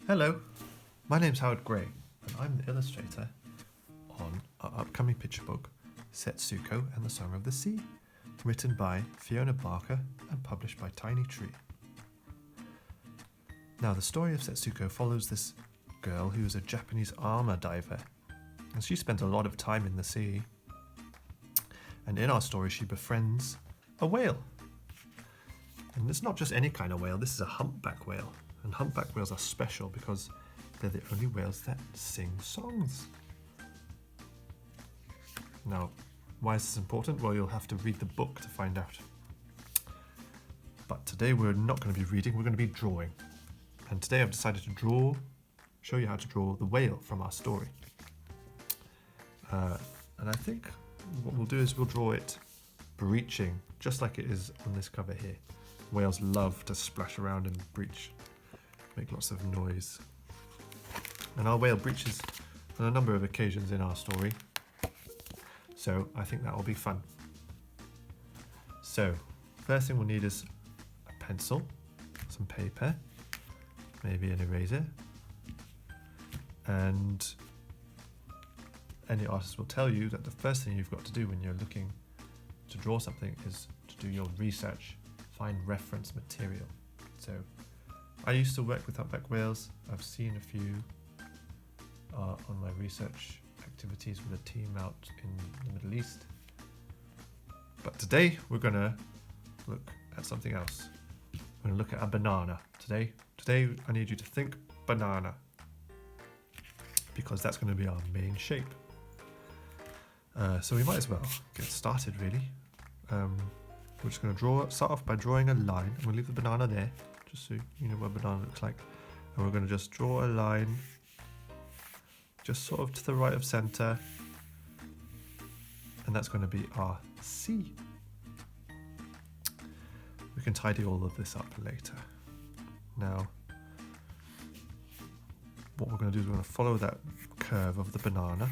Hello, my name's Howard Gray, and I'm the illustrator on our upcoming picture book, Setsuko and the Song of the Sea, written by Fiona Barker and published by Tiny Tree. Now, the story of Setsuko follows this girl who is a Japanese armor diver, and she spends a lot of time in the sea. And in our story, she befriends a whale. And it's not just any kind of whale, this is a humpback whale. And humpback whales are special because they're the only whales that sing songs. Now, why is this important? Well, you'll have to read the book to find out. But today we're not going to be reading, we're going to be drawing. And today I've decided to show you how to draw the whale from our story. And I think what we'll do is we'll draw it breaching, just like it is on this cover here. Whales love to splash around and breach, make lots of noise. And our whale breaches on a number of occasions in our story. So I think that will be fun. So first thing we'll need is a pencil, some paper, maybe an eraser, and any artist will tell you that the first thing you've got to do when you're looking to draw something is to do your research, find reference material. So I used to work with humpback whales. I've seen a few on my research activities with a team out in the Middle East. But today we're going to look at something else. We're going to look at a banana today. Today I need you to think banana, because that's going to be our main shape. So we might as well get started really. We're just going to start off by drawing a line. I'm going to leave the banana there, just so you know what a banana looks like. And we're going to just draw a line, just sort of to the right of center. And that's going to be our C. We can tidy all of this up later. Now, what we're going to do is we're going to follow that curve of the banana.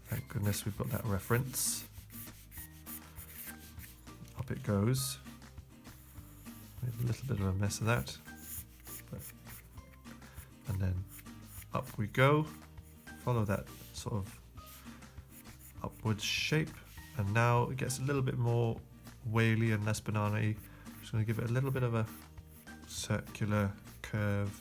Thank goodness we've got that reference. Up it goes. We have a little bit of a mess of that. And then up we go. Follow that sort of upwards shape. And now it gets a little bit more whaley and less banana-y. I'm just going to give it a little bit of a circular curve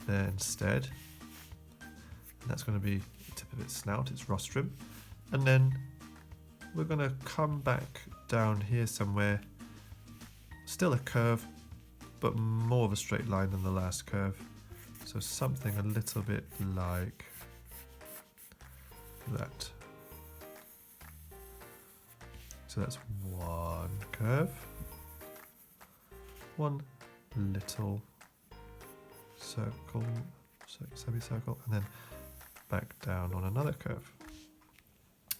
there instead. And that's going to be the tip of its snout, its rostrum. And then we're going to come back down here somewhere. Still a curve, but more of a straight line than the last curve. So something a little bit like that. So that's one curve, one little circle, semicircle, and then back down on another curve.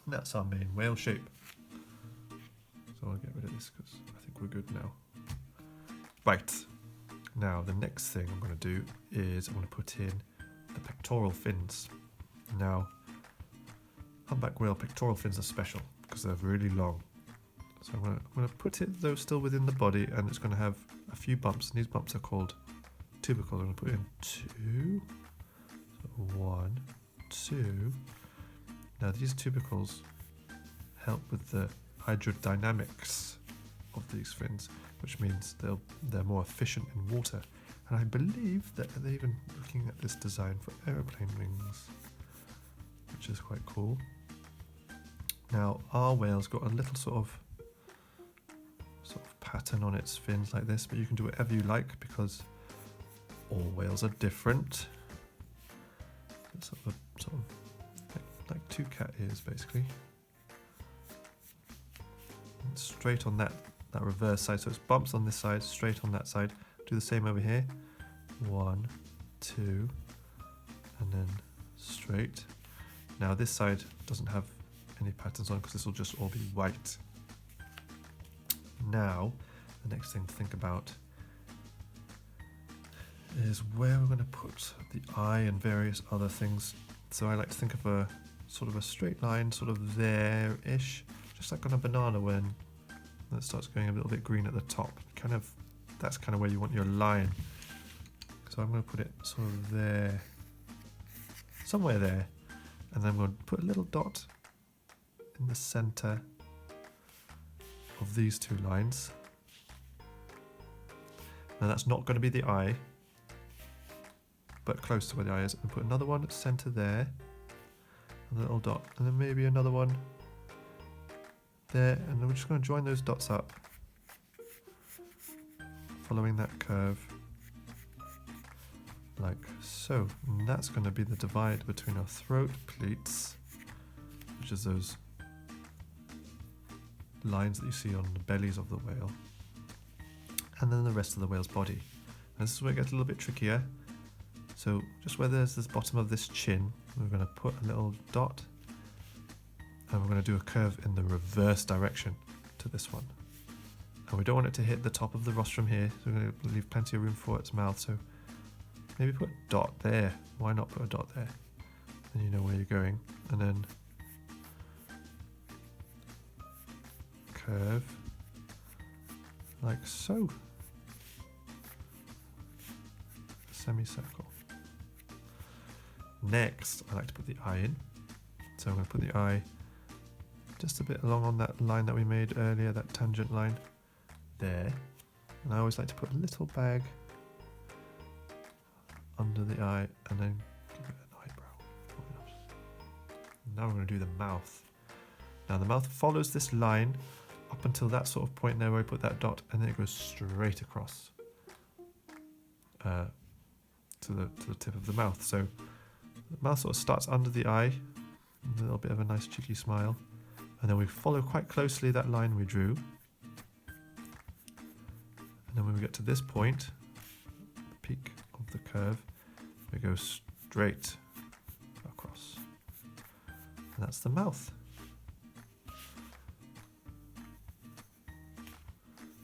And that's our main whale shape. So I'll get rid of this because I think we're good now. Right, now the next thing I'm going to do is I'm going to put in the pectoral fins. Now, humpback whale pectoral fins are special because they're really long. So I'm going to put it though still within the body, and it's going to have a few bumps, and these bumps are called tubercles. I'm going to put in 2, so 1, 2. Now these tubercles help with the hydrodynamics of these fins, which means they're more efficient in water. And I believe that they're even looking at this design for aeroplane wings, which is quite cool. Now our whale's got a little sort of pattern on its fins like this, but you can do whatever you like because all whales are different. It's sort of like two cat ears basically. And straight on that reverse side, so it's bumps on this side, straight on that side. Do the same over here. 1, 2, and then straight. Now this side doesn't have any patterns on because this will just all be white. Now, the next thing to think about is where we're going to put the eye and various other things. So I like to think of a sort of a straight line, sort of there-ish, just like on a banana when it starts going a little bit green at the top. That's kind of where you want your line. So I'm going to put it sort of there, somewhere there, and then I'm going to put a little dot in the center of these two lines. Now that's not going to be the eye, but close to where the eye is. And put another one at the center there, a little dot, and then maybe another one there, and then we're just going to join those dots up, following that curve, like so. And that's going to be the divide between our throat pleats, which is those lines that you see on the bellies of the whale, and then the rest of the whale's body. And this is where it gets a little bit trickier. So just where there's this bottom of this chin, we're going to put a little dot, and we're going to do a curve in the reverse direction to this one. And we don't want it to hit the top of the rostrum here, so we're going to leave plenty of room for its mouth. So maybe put a dot there. Why not put a dot there? Then you know where you're going. And then curve like so. Semicircle. Next, I like to put the eye in. So I'm going to put the eye just a bit along on that line that we made earlier, that tangent line there. And I always like to put a little bag under the eye and then give it an eyebrow. Now we're going to do the mouth. Now the mouth follows this line up until that sort of point there where I put that dot, and then it goes straight across to the tip of the mouth. So the mouth sort of starts under the eye, a little bit of a nice cheeky smile, and then we follow quite closely that line we drew. And then when we get to this point, the peak of the curve, we go straight across. And that's the mouth.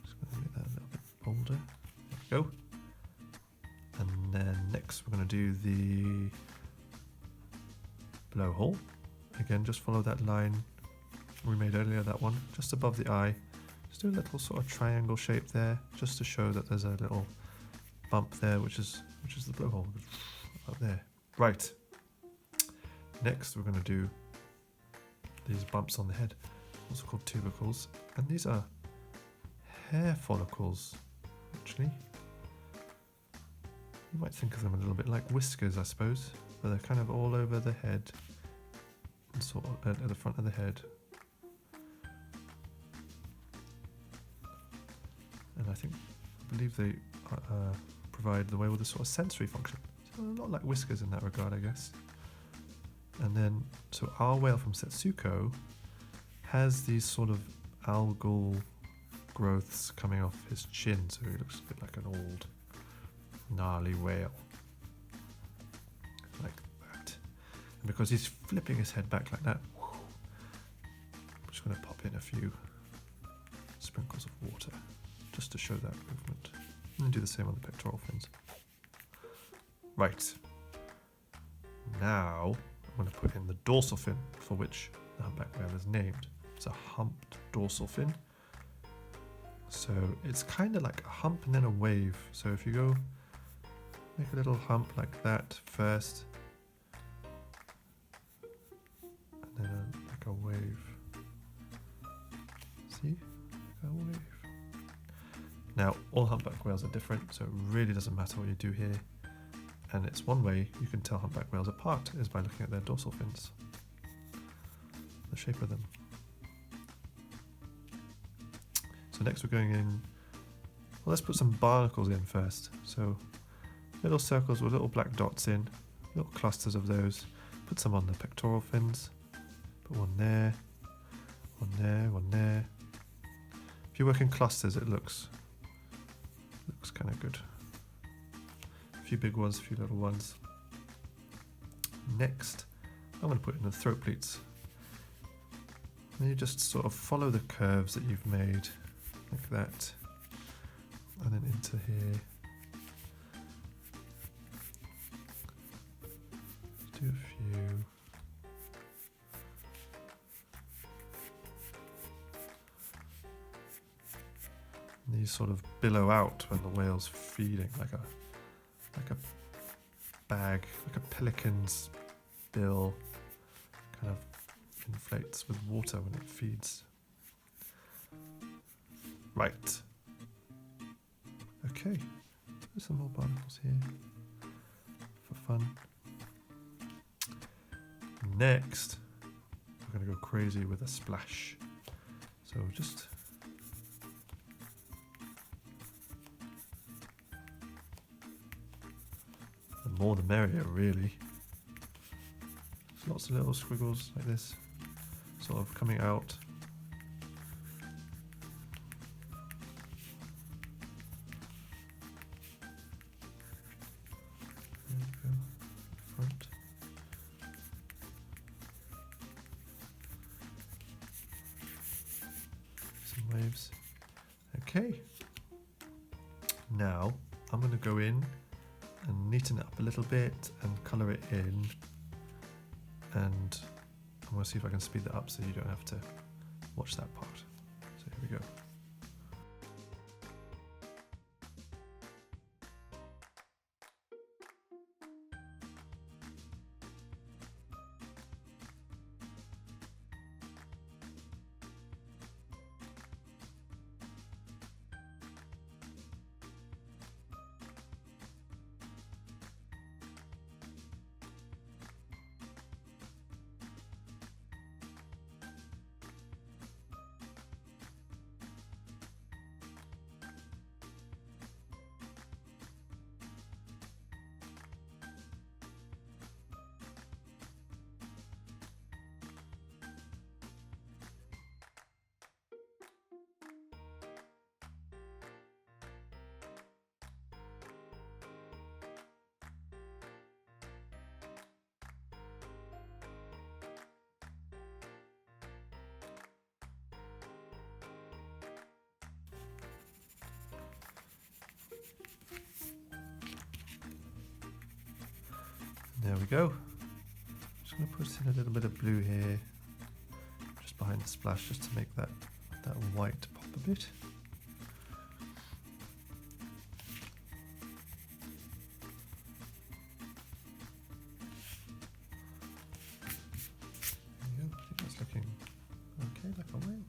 Just going to make that a little bit bolder. There we go. And then next we're going to do the blowhole. Again, just follow that line we made earlier, that one, just above the eye. Just do a little sort of triangle shape there, just to show that there's a little bump there, which is the blowhole up there. Right. Next, we're going to do these bumps on the head, also called tubercles, and these are hair follicles, actually. You might think of them a little bit like whiskers, I suppose, but they're kind of all over the head, and sort of at the front of the head. And I believe they provide the whale with a sort of sensory function. So a lot like whiskers in that regard, I guess. And then, so our whale from Setsuko has these sort of algal growths coming off his chin, so he looks a bit like an old, gnarly whale. Like that. And because he's flipping his head back like that, I'm just going to pop in a few sprinkles of water, just to show that movement. And do the same on the pectoral fins. Right. Now I'm going to put in the dorsal fin, for which the humpback whale is named. It's a humped dorsal fin. So it's kind of like a hump and then a wave. So if you go make a little hump like that first, and then like a wave. See? A wave. Now, all humpback whales are different, so it really doesn't matter what you do here. And it's one way you can tell humpback whales apart is by looking at their dorsal fins, the shape of them. So next we're going in, well, let's put some barnacles in first. So little circles with little black dots in, little clusters of those. Put some on the pectoral fins, put one there, one there, one there. If you work in clusters, it looks kind of good. A few big ones, a few little ones. Next, I'm going to put in the throat pleats. And you just sort of follow the curves that you've made, like that, and then into here. Do a few. And these sort of billow out when the whale's feeding, like like a bag, like a pelican's bill kind of inflates with water when it feeds. Right. Okay, there's some more barnacles here for fun. Next, we're going to go crazy with a splash. So just the more the merrier, really. There's lots of little squiggles like this, sort of coming out. There we go. Front. Some waves. Okay. Now I'm going to go in and neaten it up a little bit and colour it in, and I'm going to see if I can speed that up so you don't have to watch that part. So here we go. There we go. Just going to put in a little bit of blue here, just behind the splash, just to make that white pop a bit. There you go. I think that's looking okay, like a wing.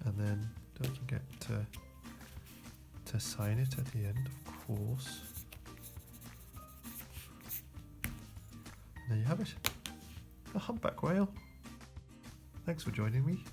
And then don't forget to sign it at the end, of course. There you have it, a humpback whale. Thanks for joining me.